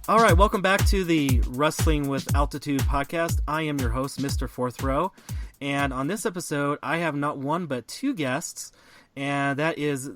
All right, welcome back to the Wrestling with Altitude podcast. I am your host, Mr. Fourth Row, and on this episode, I have not one but two guests, and that is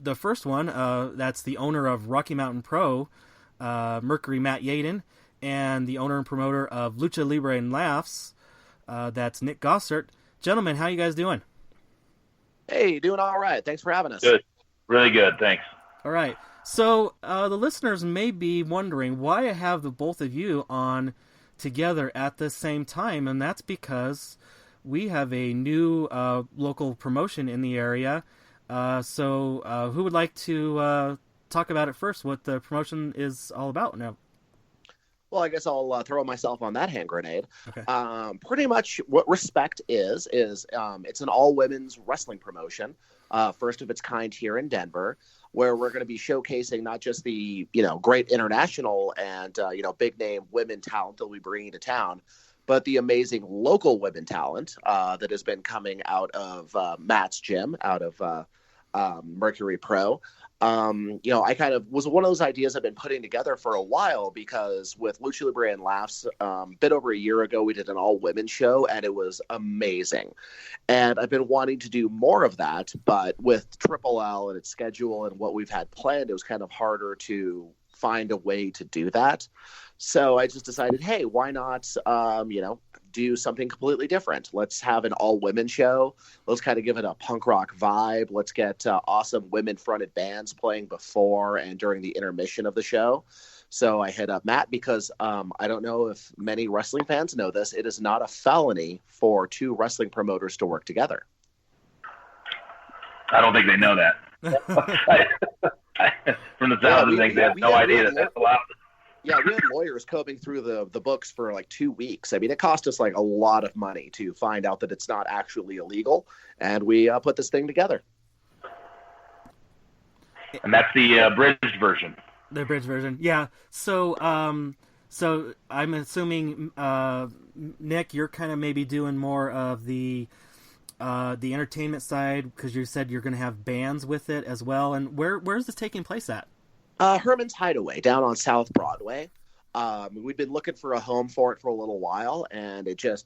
the first one. That's the owner of Rocky Mountain Pro, Mercury Matt Yaden, and the owner and promoter of Lucha Libre and Laughs. That's Nick Gossert. Gentlemen, how you guys doing? Hey, doing all right. Thanks for having us. Good. Really good. Thanks. All right. So the listeners may be wondering why I have the both of you on together at the same time, and that's because we have a new local promotion in the area. So who would like to talk about it first, what the promotion is all about now? Well, I guess I'll throw myself on that hand grenade. Okay. Pretty much what Respect is it's an all-women's wrestling promotion, first of its kind here in Denver, where we're going to be showcasing not just the, great international and, big-name women talent that we bring to town, but the amazing local women talent that has been coming out of Matt's gym, out of Mercury Pro. I kind of was one of those ideas I've been putting together for a while because with Lucha Libre and Laughs, a bit over a year ago, we did an all-women show, and it was amazing. And I've been wanting to do more of that, but with Triple L and its schedule and what we've had planned, it was kind of harder to find a way to do that. So I just decided, hey, why not, do something completely different? Let's have an all-women show. Let's kind of give it a punk rock vibe. Let's get awesome women-fronted bands playing before and during the intermission of the show. So I hit up Matt because I don't know if many wrestling fans know this. It is not a felony for two wrestling promoters to work together. I don't think they know that. From the sound of things, they have no idea that that's allowed. Yeah, we had lawyers combing through the books for like 2 weeks. I mean, it cost us like a lot of money to find out that it's not actually illegal, and we put this thing together. And that's the abridged version. The abridged version, yeah. So I'm assuming, Nick, you're kind of maybe doing more of the entertainment side because you said you're going to have bands with it as well. And where's this taking place at? Herman's Hideaway down on South Broadway. We'd been looking for a home for it for a little while, and it just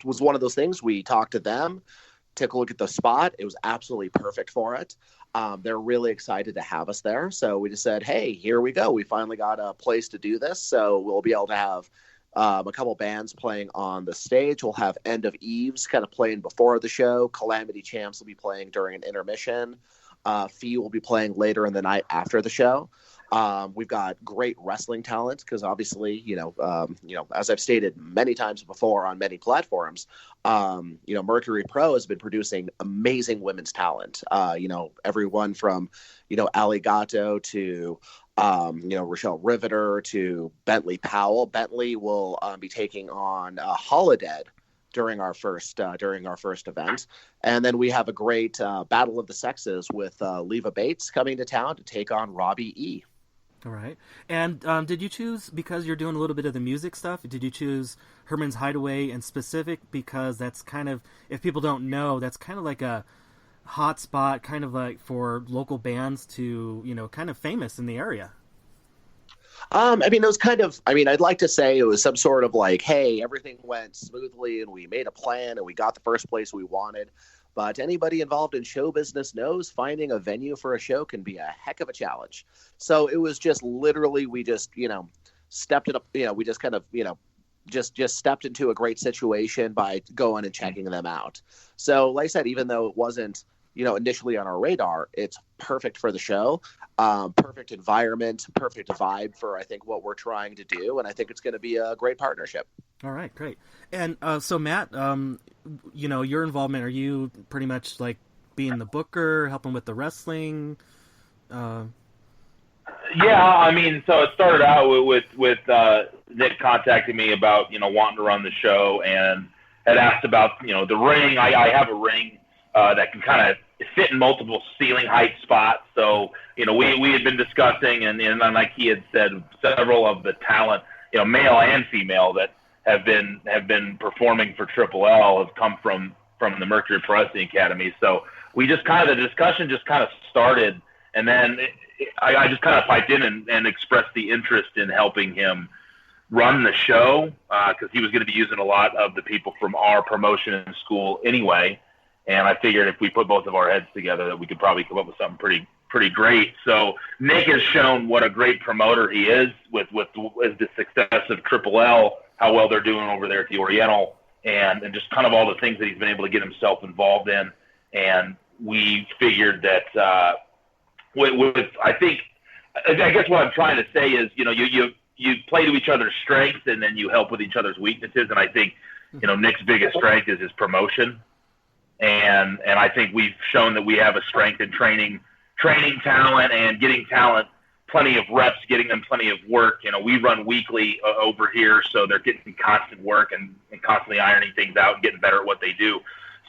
was one of those things. We talked to them, took a look at the spot. It was absolutely perfect for it. They're really excited to have us there. So we just said, hey, here we go. We finally got a place to do this. So we'll be able to have a couple bands playing on the stage. We'll have End of Eves kind of playing before the show. Calamity Champs will be playing during an intermission. Fee will be playing later in the night after the show. We've got great wrestling talent because obviously, as I've stated many times before on many platforms, Mercury Pro has been producing amazing women's talent. Everyone from, Ali Gatto to, Rochelle Riveter to Bentley Powell. Bentley will be taking on Holodead during our first event. And then we have a great Battle of the Sexes with Leva Bates coming to town to take on Robbie E. All right. And did you choose, because you're doing a little bit of the music stuff, did you choose Herman's Hideaway in specific? Because that's kind of, if people don't know, that's kind of like a hot spot, kind of like for local bands to, kind of famous in the area. It was kind of, I'd like to say it was some sort of like, hey, everything went smoothly and we made a plan and we got the first place we wanted. But anybody involved in show business knows finding a venue for a show can be a heck of a challenge. So it was just literally, we just, stepped it up, we just kind of, just stepped into a great situation by going and checking them out. So like I said, even though it wasn't, initially on our radar, it's perfect for the show, perfect environment, perfect vibe for, I think, what we're trying to do. And I think it's going to be a great partnership. All right, great. And so Matt, your involvement, are you pretty much like being the booker, helping with the wrestling? Yeah, so it started out with Nick contacting me about, wanting to run the show and had asked about, the ring. I have a ring that can kind of fit in multiple ceiling height spots. So, we had been discussing, and like he had said, several of the talent, male and female, that have been performing for Triple L have come from the Mercury Pro Wrestling Academy. So we just the discussion just kind of started, And then I just kind of piped in and expressed the interest in helping him run the show because he was going to be using a lot of the people from our promotion in school anyway. And I figured if we put both of our heads together that we could probably come up with something pretty great. So Nick has shown what a great promoter he is with the success of Triple L, how well they're doing over there at the Oriental, and just kind of all the things that he's been able to get himself involved in. And we figured that I guess what I'm trying to say is, you play to each other's strengths and then you help with each other's weaknesses. And I think, Nick's biggest strength is his promotion. And I think we've shown that we have a strength in training talent and getting talent plenty of reps, getting them plenty of work. We run weekly over here, so they're getting constant work and constantly ironing things out and getting better at what they do.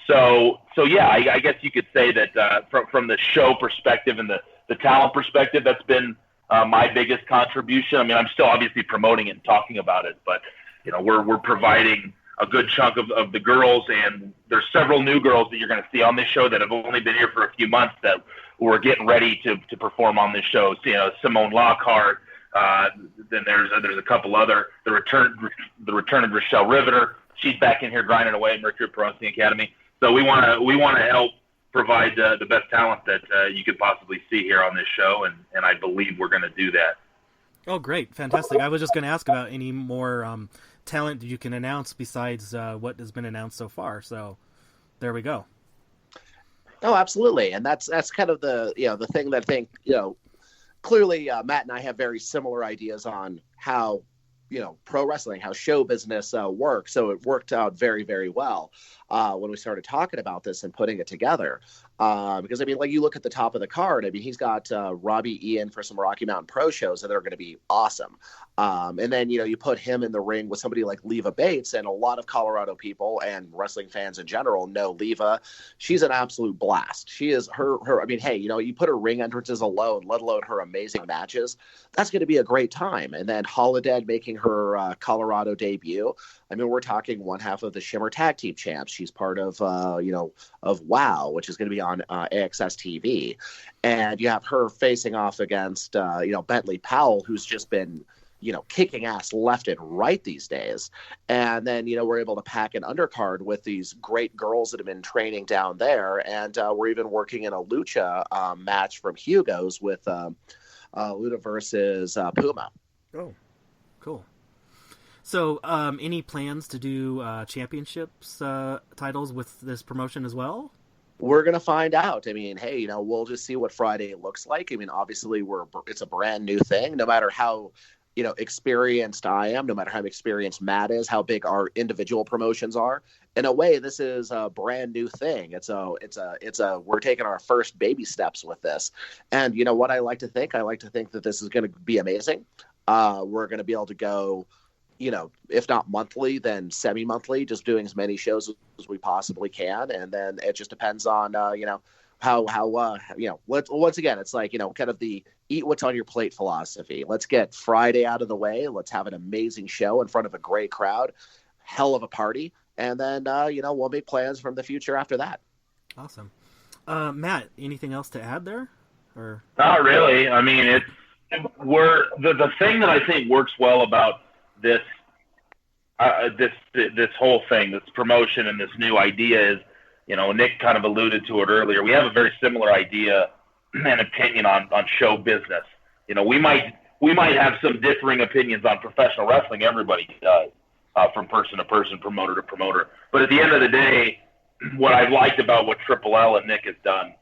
So yeah, I guess you could say that from the show perspective and the talent perspective, that's been my biggest contribution. I mean, I'm still obviously promoting it and talking about it, but we're providing a good chunk of the girls, and there's several new girls that you're going to see on this show that have only been here for a few months that we're getting ready to perform on this show. So, Simone Lockhart, then there's a couple other, the return of Rochelle Riveter. She's back in here grinding away at Mercury Pro Wrestling Academy. So we want to help provide the best talent that you could possibly see here on this show, and I believe we're going to do that. Oh, great. Fantastic. I was just going to ask about any more talent you can announce besides what has been announced so far. So there we go. Oh, absolutely. And that's kind of the thing that I think, clearly Matt and I have very similar ideas on how, pro wrestling, how show business works. So it worked out very, very well when we started talking about this and putting it together. Because, like you look at the top of the card, he's got Robbie Ian for some Rocky Mountain Pro shows that are going to be awesome. And then, you put him in the ring with somebody like Leva Bates, and a lot of Colorado people and wrestling fans in general know Leva. She's an absolute blast. She is you put her ring entrances alone, let alone her amazing matches, that's going to be a great time. And then Holodead making her Colorado debut. We're talking one half of the Shimmer Tag Team Champs. She's part of, of WOW, which is going to be on AXS TV. And you have her facing off against, Bentley Powell, who's just been, kicking ass left and right these days. And then, we're able to pack an undercard with these great girls that have been training down there. And we're even working in a lucha match from Hugo's with Luda versus Puma. Oh, cool. So, any plans to do championships titles with this promotion as well? We're going to find out. We'll just see what Friday looks like. Obviously it's a brand new thing. No matter how, experienced I am, no matter how experienced Matt is, how big our individual promotions are, in a way, this is a brand new thing. We're taking our first baby steps with this. And what I like to think that this is going to be amazing. We're going to be able to go, if not monthly, then semi-monthly, just doing as many shows as we possibly can. And then it just depends on, once again, it's like, kind of the eat what's on your plate philosophy. Let's get Friday out of the way. Let's have an amazing show in front of a great crowd, hell of a party. And then, we'll make plans from the future after that. Awesome. Matt, anything else to add there? Or not really. The thing that I think works well about this whole thing, this promotion and this new idea is, Nick kind of alluded to it earlier. We have a very similar idea and opinion on show business. We might have some differing opinions on professional wrestling. Everybody does, from person to person, promoter to promoter. But at the end of the day, what I've liked about what Triple L and Nick has done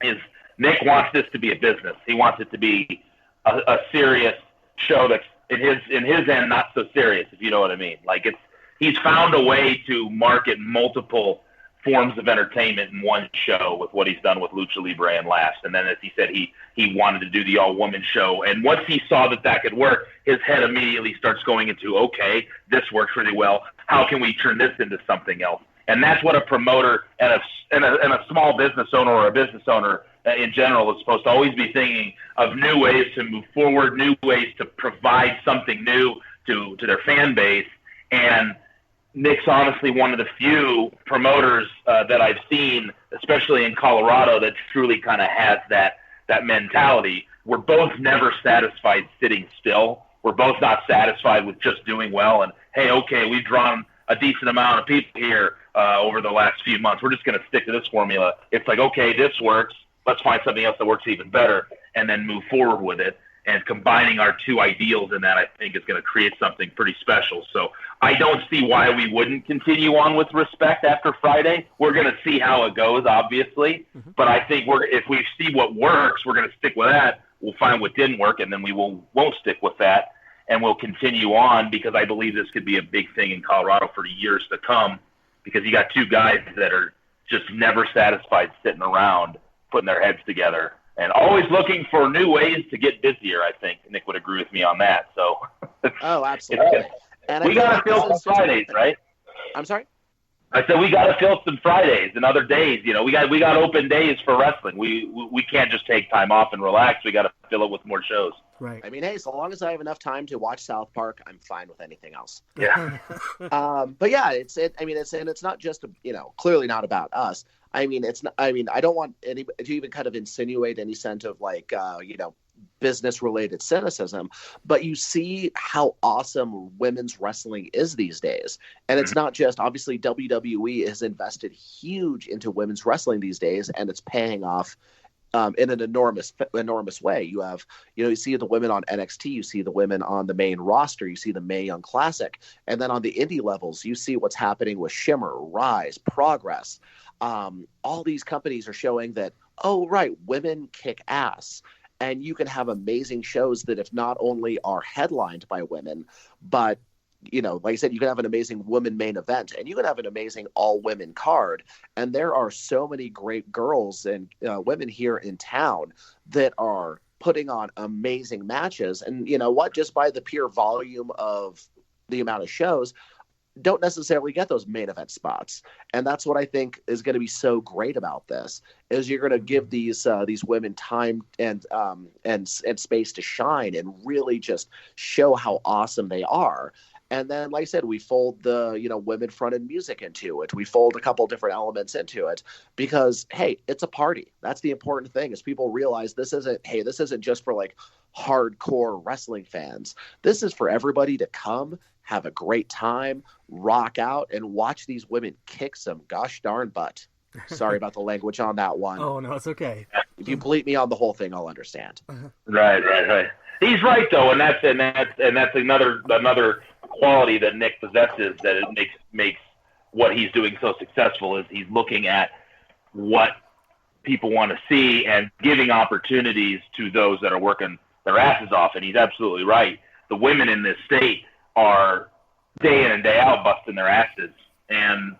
is Nick wants this to be a business. He wants it to be a serious show that's in his end not so serious, if you know what I mean. Like he's found a way to market multiple forms of entertainment in one show with what he's done with Lucha Libre and Last. And then, as he said, he wanted to do the all-woman show. And once he saw that could work, his head immediately starts going into, okay, this works really well. How can we turn this into something else? And that's what a promoter and a small business owner or a business owner in general is supposed to always be thinking of new ways to move forward, new ways to provide something new to their fan base. And Nick's honestly one of the few promoters that I've seen, especially in Colorado, that truly kind of has that that mentality. We're both never satisfied sitting still. We're both not satisfied with just doing well and, hey, okay, we've drawn a decent amount of people here over the last few months. We're just going to stick to this formula. It's like, okay, this works. Let's find something else that works even better and then move forward with it. And combining our two ideals in that, I think, is going to create something pretty special. So I don't see why we wouldn't continue on with Respect after Friday. We're going to see how it goes, obviously. Mm-hmm. But I think if we see what works, we're going to stick with that. We'll find what didn't work, and then we won't stick with that. And we'll continue on because I believe this could be a big thing in Colorado for years to come, because you got two guys that are just never satisfied sitting around, putting their heads together, and always looking for new ways to get busier. I think Nick would agree with me on that. So, oh, absolutely. And we got to fill some Fridays, right? I'm sorry? I said we got to fill some Fridays and other days. You know, we got open days for wrestling. We can't just take time off and relax. We got to fill it with more shows. Right. I mean, hey, so long as I have enough time to watch South Park, I'm fine with anything else. Yeah. But yeah, it's not just, clearly not about us. I mean, I don't want any to even kind of insinuate any sense of like, business related cynicism, but you see how awesome women's wrestling is these days. And it's not just, obviously WWE has invested huge into women's wrestling these days, and it's paying off in an enormous way. You have, you see the women on NXT, you see the women on the main roster, you see the Mae Young Classic, and then on the indie levels, you see what's happening with Shimmer, Rise, Progress. All these companies are showing that, oh, right, women kick ass. And you can have amazing shows that if not only are headlined by women, but, like I said, you can have an amazing women main event, and you can have an amazing all-women card. And there are so many great girls and women here in town that are putting on amazing matches. And you know what? Just by the pure volume of the amount of shows, don't necessarily get those main event spots. And that's what I think is going to be so great about this, is you're going to give these women time and space to shine and really just show how awesome they are. And then, like I said, we fold the, women fronted music into it. We fold a couple different elements into it because, hey, it's a party. That's the important thing, is people realize this isn't just for like hardcore wrestling fans. This is for everybody to come, have a great time, rock out, and watch these women kick some gosh darn butt. Sorry about the language on that one. Oh, no, it's okay. If you bleep me on the whole thing, I'll understand. Right. He's right though, and that's another quality that Nick possesses, that it makes what he's doing so successful, is he's looking at what people want to see and giving opportunities to those that are working their asses off. And he's absolutely right. The women in this state are day in and day out busting their asses, and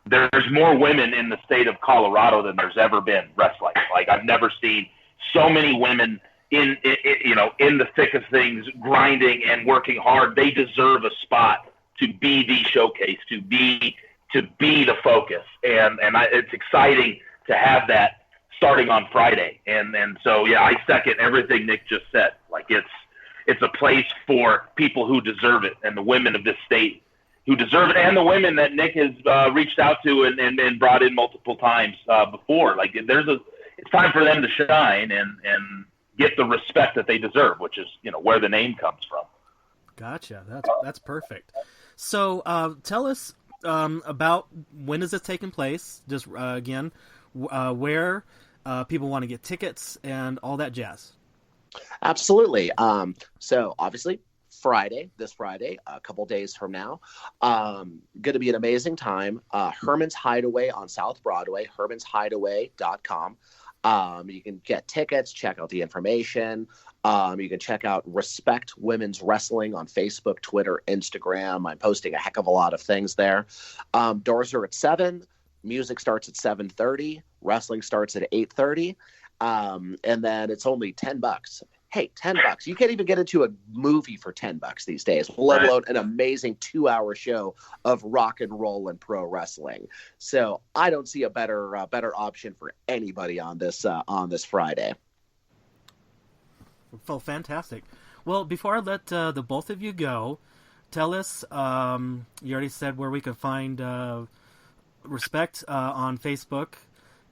there's more women in the state of Colorado than there's ever been wrestling. Like, I've never seen so many women in the thick of things, grinding and working hard. They deserve a spot to be the showcase, to be the focus, and it's exciting to have that starting on Friday. And so yeah, I second everything Nick just said. Like, it's a place for people who deserve it, and the women of this state who deserve it, and the women that Nick has reached out to and brought in multiple times before. Like, it's time for them to shine and get the respect that they deserve, which is, where the name comes from. Gotcha. That's perfect. So tell us about when is this taking place? Just again, where people want to get tickets and all that jazz. Absolutely. So obviously this Friday, a couple days from now, going to be an amazing time. Herman's Hideaway on South Broadway, hermanshideaway.com. You can get tickets, check out the information. You can check out Respect Women's Wrestling on Facebook, Twitter, Instagram. I'm posting a heck of a lot of things there. Doors are at 7. Music starts at 7:30. Wrestling starts at 8:30. And then it's only $10. Hey, $10. You can't even get into a movie for $10 these days, let alone an amazing 2-hour show of rock and roll and pro wrestling. So I don't see a better option for anybody on this Friday. Well, fantastic. Well, before I let the both of you go, tell us, you already said where we can find Respect on Facebook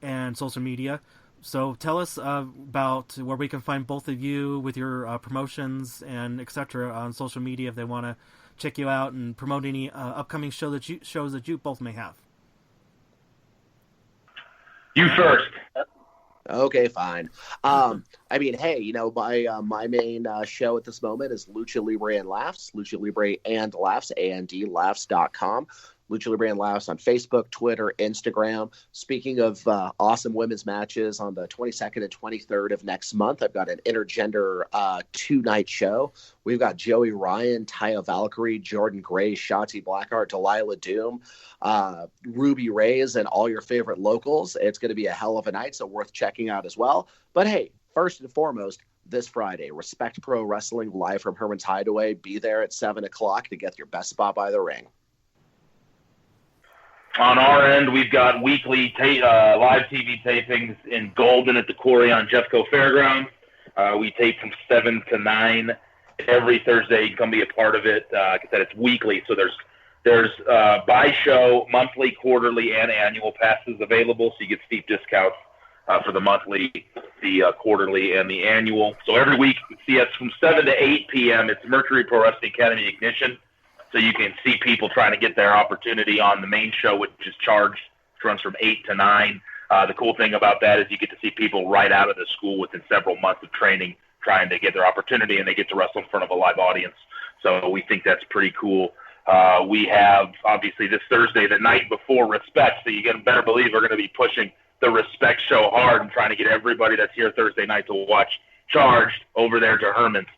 and social media, So tell us about where we can find both of you with your promotions and etc. on social media if they want to check you out and promote any upcoming shows that you both may have. You first. Okay, fine. I mean, hey, my main show at this moment is Lucha Libre and Laughs, Lucha Libre and Laughs, AndLaughs.com. Lucha Libre and Laughs on Facebook, Twitter, Instagram. Speaking of awesome women's matches, on the 22nd and 23rd of next month, I've got an intergender 2-night show. We've got Joey Ryan, Taya Valkyrie, Jordan Gray, Shotzi Blackheart, Delilah Doom, Ruby Reyes, and all your favorite locals. It's going to be a hell of a night, so worth checking out as well. But hey, first and foremost, this Friday, Respect Pro Wrestling live from Herman's Hideaway. Be there at 7 o'clock to get your best spot by the ring. On our end, we've got weekly live TV tapings in Golden at the Quarry on Jeffco Fairgrounds. We tape from 7 to 9 every Thursday. You can come be a part of it. Like I said, it's weekly, so there's by show, monthly, quarterly, and annual passes available, so you get steep discounts for the monthly, the quarterly, and the annual. So every week, see us from 7 to 8 p.m. It's Mercury Pro Wrestling Academy Ignition. So you can see people trying to get their opportunity on the main show, which is charged, which runs from 8 to 9. The cool thing about that is you get to see people right out of the school within several months of training trying to get their opportunity, and they get to wrestle in front of a live audience. So we think that's pretty cool. We have, obviously, this Thursday, the night before Respect, so you can better believe we're going to be pushing the Respect show hard and trying to get everybody that's here Thursday night to watch Charged over there to Herman's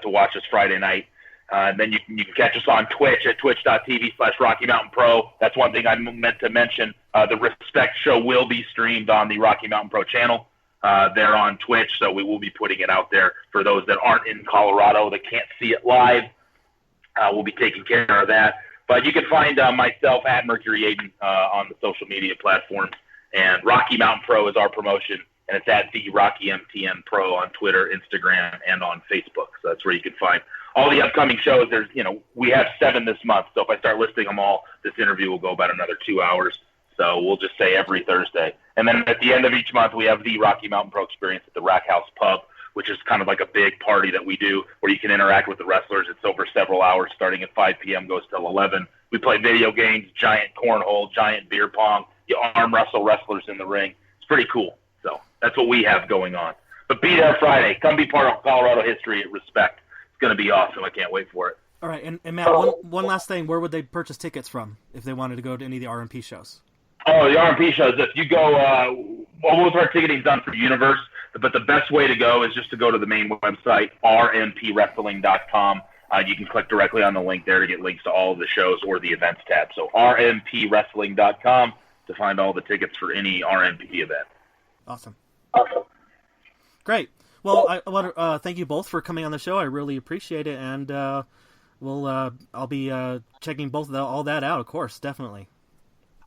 to watch us Friday night. And then you can catch us on Twitch at twitch.tv/Rocky Mountain Pro. That's one thing I meant to mention. The Respect show will be streamed on the Rocky Mountain Pro channel. They're on Twitch, so we will be putting it out there for those that aren't in Colorado that can't see it live. We'll be taking care of that. But you can find myself at Mercury Aiden on the social media platforms. And Rocky Mountain Pro is our promotion, and it's at the Rocky MTN Pro on Twitter, Instagram, and on Facebook. So that's where you can find all the upcoming shows. We have 7 this month, so if I start listing them all, this interview will go about another 2 hours. So we'll just say every Thursday. And then at the end of each month, we have the Rocky Mountain Pro Experience at the Rack House Pub, which is kind of like a big party that we do where you can interact with the wrestlers. It's over several hours, starting at 5 p.m., goes till 11. We play video games, giant cornhole, giant beer pong. You arm wrestle wrestlers in the ring. It's pretty cool. So that's what we have going on. But be there Friday. Come be part of Colorado history at Respect. It's going to be awesome. I can't wait for it. All right, and Matt, one last thing. Where would they purchase tickets from if they wanted to go to any of the RMP shows? Oh, the RMP shows. If you go, most of our ticketing is done for Universe, but the best way to go is just to go to the main website, rmpwrestling.com. You can click directly on the link there to get links to all of the shows or the events tab. So rmpwrestling.com to find all the tickets for any RMP event. Awesome. Great. Well, I want to thank you both for coming on the show. I really appreciate it, and I'll be checking all that out, of course, definitely.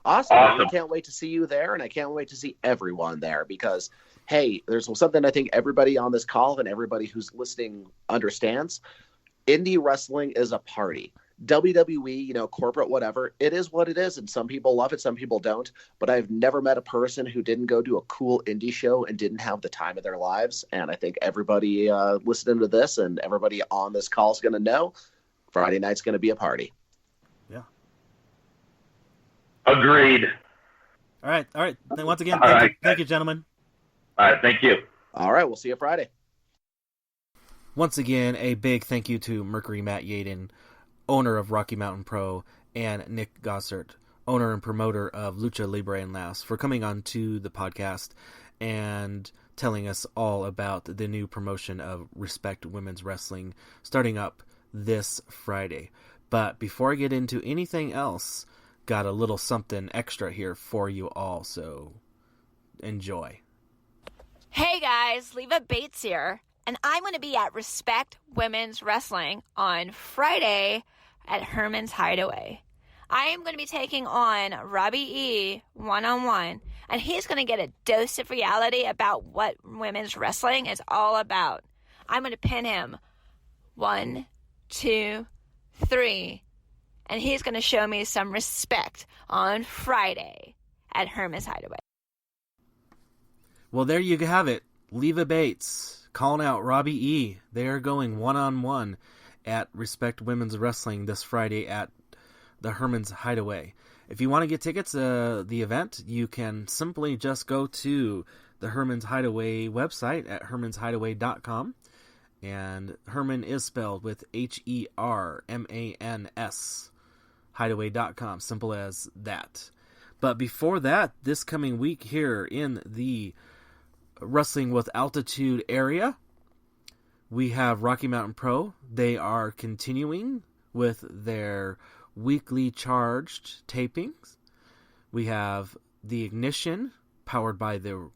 Awesome. I can't wait to see you there, and I can't wait to see everyone there because, hey, there's something I think everybody on this call and everybody who's listening understands. Indie wrestling is a party. WWE, corporate, whatever, it is what it is, and some people love it, some people don't, but I've never met a person who didn't go to a cool indie show and didn't have the time of their lives, and I think everybody listening to this and everybody on this call is going to know Friday night's going to be a party. Yeah. Agreed. All right. Then once again, thank you, gentlemen. All right, thank you. All right, we'll see you Friday. Once again, a big thank you to Mercury Matt Yaden, owner of Rocky Mountain Pro, and Nick Gossert, owner and promoter of Lucha Libre and Laughs, for coming on to the podcast and telling us all about the new promotion of Respect Women's Wrestling starting up this Friday. But before I get into anything else, got a little something extra here for you all, so enjoy. Hey guys, Leva Bates here, and I'm going to be at Respect Women's Wrestling on Friday at Herman's Hideaway. I am going to be taking on Robbie E. one-on-one, and he's going to get a dose of reality about what women's wrestling is all about. I'm going to pin him 1, 2, 3, and he's going to show me some respect on Friday at Herman's Hideaway. Well, there you have it. Leva Bates calling out Robbie E. They are going one-on-one at Respect Women's Wrestling this Friday at the Herman's Hideaway. If you want to get tickets to the event, you can simply just go to the Herman's Hideaway website at hermanshideaway.com. And Herman is spelled with Hermans, hideaway.com. Simple as that. But before that, this coming week here in the Wrestling with Altitude area, we have Rocky Mountain Pro. They are continuing with their weekly charged tapings. We have the Ignition, powered by the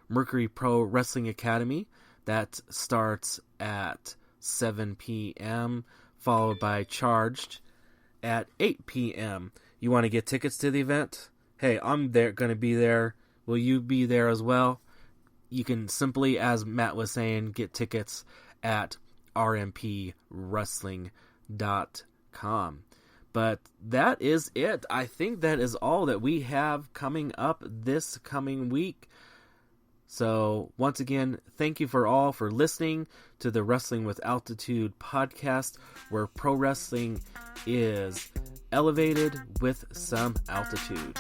Mercury Pro Wrestling Academy. That starts at 7 p.m., followed by Charged at 8 p.m. You want to get tickets to the event? Hey, I'm going to be there. Will you be there as well? You can simply, as Matt was saying, get tickets at rmpwrestling.com. But that is it. I think that is all that we have coming up this coming week. So, once again, thank you for listening to the Wrestling with Altitude podcast, where pro wrestling is elevated with some altitude.